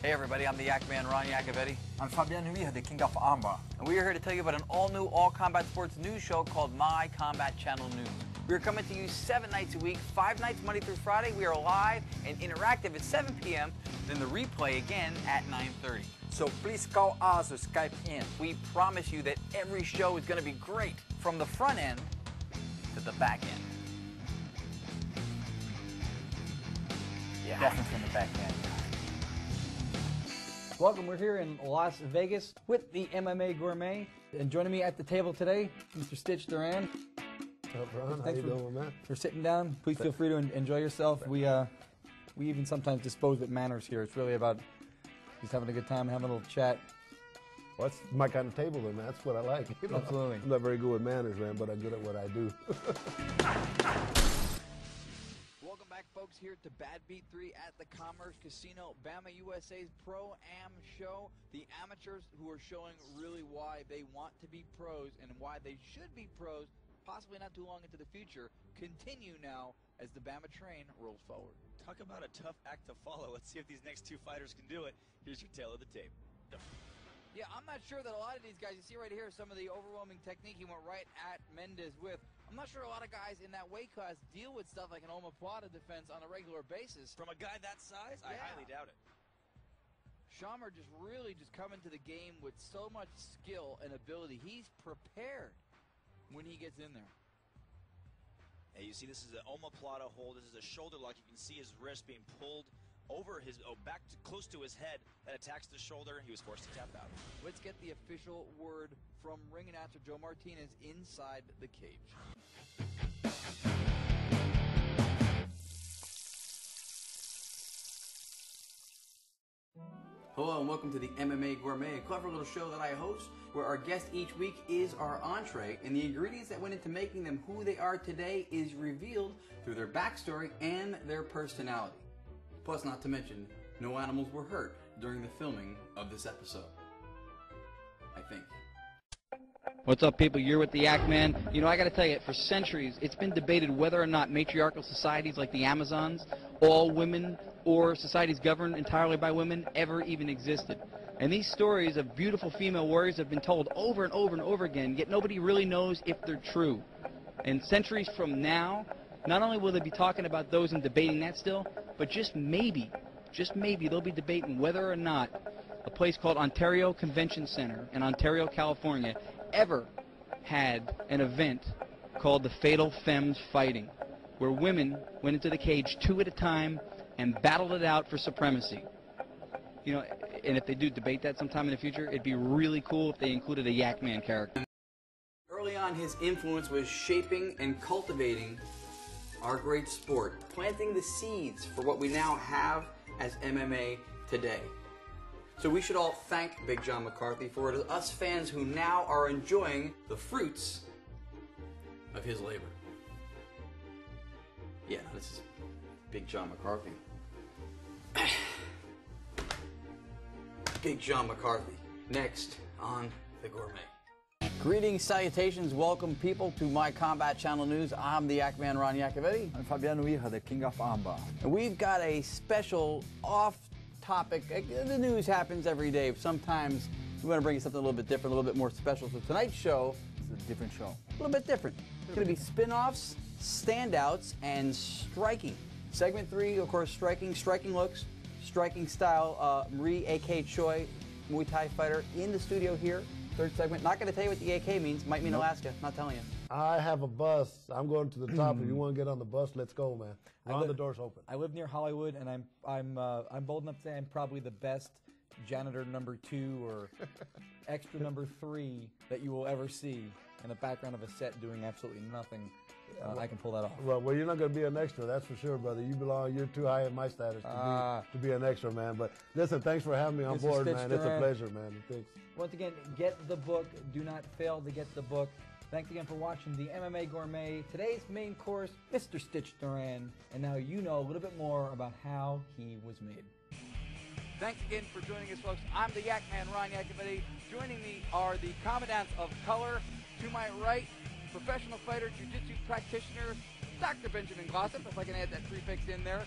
Hey everybody, I'm the Yak Man, Ron Yacovetti. I'm Wmg Yac Reel, the king of armbar. And we are here to tell you about an all-new all-combat sports news show called My Combat Channel News. We are coming to you 7 nights a week, 5 nights Monday through Friday. We are live and interactive at 7 p.m., then the replay again at 9:30. So please call us or Skype in. We promise you that every show is going to be great, from the front end to the back end. Yeah. Definitely from the back end. Welcome, we're here in Las Vegas with the MMA Gourmet. And joining me at the table today, Mr. Stitch Duran. What's up, Ron? How you doing, man? For sitting down. Please feel free to enjoy yourself. We even sometimes dispose with manners here. It's really about just having a good time, having a little chat. Well, that's my kind of table, man. That's what I like. You know? Absolutely. I'm not very good with manners, man, but I'm good at what I do. Welcome back, folks, here to Bad Beat 3 at the Commerce Casino, Bama USA's Pro-Am show. The amateurs who are showing really why they want to be pros and why they should be pros, possibly not too long into the future, continue now as the Bama train rolls forward. Talk about a tough act to follow. Let's see if these next two fighters can do it. Here's your tail of the tape. Yeah, I'm not sure that a lot of these guys, you see right here, some of the overwhelming technique he went right at Mendez with. I'm not sure a lot of guys in that weight class deal with stuff like an omoplata defense on a regular basis. From a guy that size, I highly doubt it. Schamer just really coming to the game with so much skill and ability. He's prepared when he gets in there. Hey, you see this is an omoplata hold. This is a shoulder lock. You can see his wrist being pulled over his, back to, close to his head. That attacks the shoulder. He was forced to tap out. Let's get the official word from ring announcer Joe Martinez inside the cage. Hello and welcome to the MMA Gourmet, a clever little show that I host, where our guest each week is our entree, and the ingredients that went into making them who they are today is revealed through their backstory and their personality. Plus, not to mention, no animals were hurt during the filming of this episode. I think. What's up, people? You're with the Yak Man. You know, I got to tell you, for centuries, it's been debated whether or not matriarchal societies like the Amazons, all women, or societies governed entirely by women ever even existed. And these stories of beautiful female warriors have been told over and over and over again, yet nobody really knows if they're true. And centuries from now, not only will they be talking about those and debating that still, but just maybe they'll be debating whether or not a place called Ontario Convention Center in Ontario, California, ever had an event called the Fatal Femmes Fighting, where women went into the cage 2 at a time and battled it out for supremacy. You know, and if they do debate that sometime in the future, it'd be really cool if they included a Yak Man character. Early on, his influence was shaping and cultivating our great sport, planting the seeds for what we now have as MMA today. So we should all thank Big John McCarthy for it is us fans who now are enjoying the fruits of his labor. Yeah, this is Big John McCarthy. Big John McCarthy, next on The Gourmet. Greetings, salutations, welcome people to My Combat Channel News. I'm the Yak Man, Ron Yacovetti. I'm Wmg Yac Reel, the king of armbar. And we've got a special off-topic, the news happens every day. Sometimes we want to bring you something a little bit different, a little bit more special. So tonight's show It's a different show. a little bit different. It's going to be spin-offs, standouts, and striking. Segment 3, of course, striking looks, striking style. Marie A.K. Choi, Muay Thai fighter, in the studio here. Third segment. Not going to tell you what the AK means. Might mean Alaska. Not telling you. I have a bus. I'm going to the top. If you want to get on the bus, let's go, man. Ron, the door's open. I live near Hollywood, and I'm bold enough to say I'm probably the best janitor number 2 or extra number 3 that you will ever see in the background of a set doing absolutely nothing. I can pull that off. Well, you're not going to be an extra, that's for sure, brother. You're too high in my status to be an extra, man. But listen, thanks for having me on board, man. It's a pleasure, man. Thanks. Once again, get the book. Do not fail to get the book. Thanks again for watching the MMA Gourmet. Today's main course, Mr. Stitch Duran. And now you know a little bit more about how he was made. Thanks again for joining us, folks. I'm the Yak Man, Ron Yacovetti. Joining me are the Commandants of Color. To my right, professional fighter, jiu-jitsu practitioner, Dr. Benjamin Glossop, if I can add that prefix in there.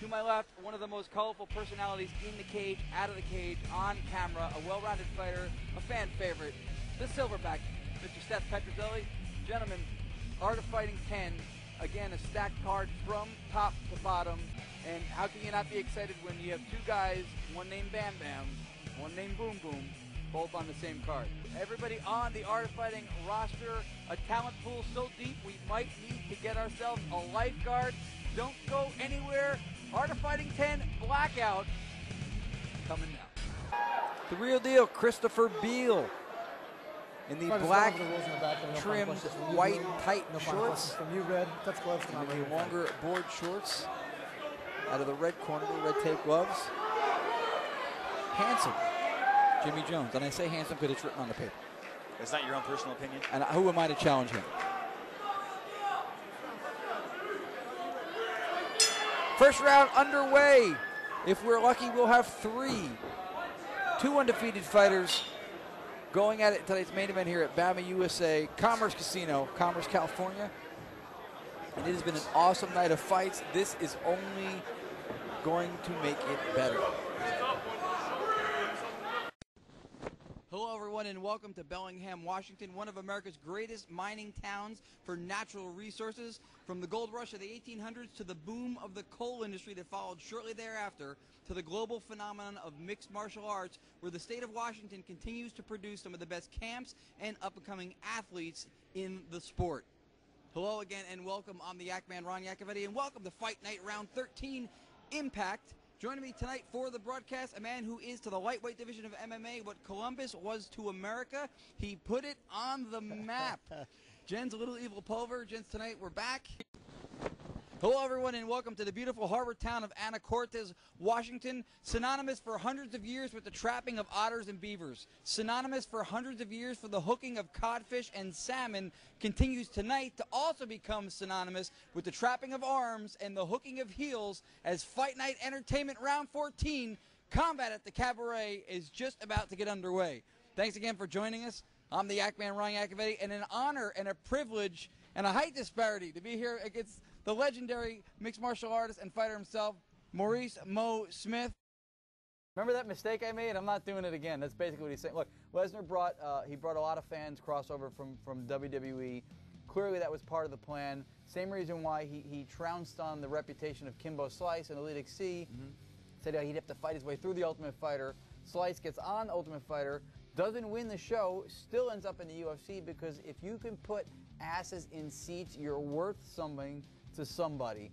To my left, one of the most colorful personalities in the cage, out of the cage, on camera, a well-rounded fighter, a fan favorite, the silverback, Mr. Seth Petrozelli. Gentlemen, Art of Fighting 10, again, a stacked card from top to bottom. And how can you not be excited when you have two guys, one named Bam Bam, one named Boom Boom, both on the same card? Everybody on the Art of Fighting roster, a talent pool so deep we might need to get ourselves a lifeguard. Don't go anywhere. Art of Fighting 10 Blackout coming now. The real deal, Christopher Beal in the black trimmed white tight shorts. From you, Red. Touch gloves. The longer board shorts out of the red corner, the red tape gloves. Handsome Jimmy Jones. And I say handsome because it's written on the paper. That's not your own personal opinion? And who am I to challenge him? First round underway. If we're lucky, we'll have two undefeated fighters going at it in tonight's main event here at Bama USA Commerce Casino, Commerce, California. And it has been an awesome night of fights. This is only going to make it better. Hello, everyone, and welcome to Bellingham, Washington, one of America's greatest mining towns for natural resources. From the gold rush of the 1800s to the boom of the coal industry that followed shortly thereafter, to the global phenomenon of mixed martial arts, where the state of Washington continues to produce some of the best camps and up-and-coming athletes in the sport. Hello again, and welcome. I'm the Yac Man, Ron Yacovetti, and welcome to Fight Night Round 13 Impact. Joining me tonight for the broadcast, a man who is to the lightweight division of MMA what Columbus was to America. He put it on the map. Jen's a little evil Pulver. Jen's, tonight we're back. Hello, everyone, and welcome to the beautiful harbor town of Anacortes, Washington, synonymous for hundreds of years with the trapping of otters and beavers, synonymous for hundreds of years for the hooking of codfish and salmon, continues tonight to also become synonymous with the trapping of arms and the hooking of heels as Fight Night Entertainment Round 14, Combat at the Cabaret, is just about to get underway. Thanks again for joining us. I'm the Yac Man, Ron Yacovetti, and an honor and a privilege and a height disparity to be here against the legendary mixed martial artist and fighter himself, Maurice Mo Smith. Remember that mistake I made? I'm not doing it again. That's basically what he's saying. Look, Lesnar brought a lot of fans crossover from WWE. Clearly that was part of the plan. Same reason why he trounced on the reputation of Kimbo Slice and Elite XC. Said he'd have to fight his way through the Ultimate Fighter. Slice gets on Ultimate Fighter, doesn't win the show, still ends up in the UFC, because if you can put asses in seats, you're worth something to somebody.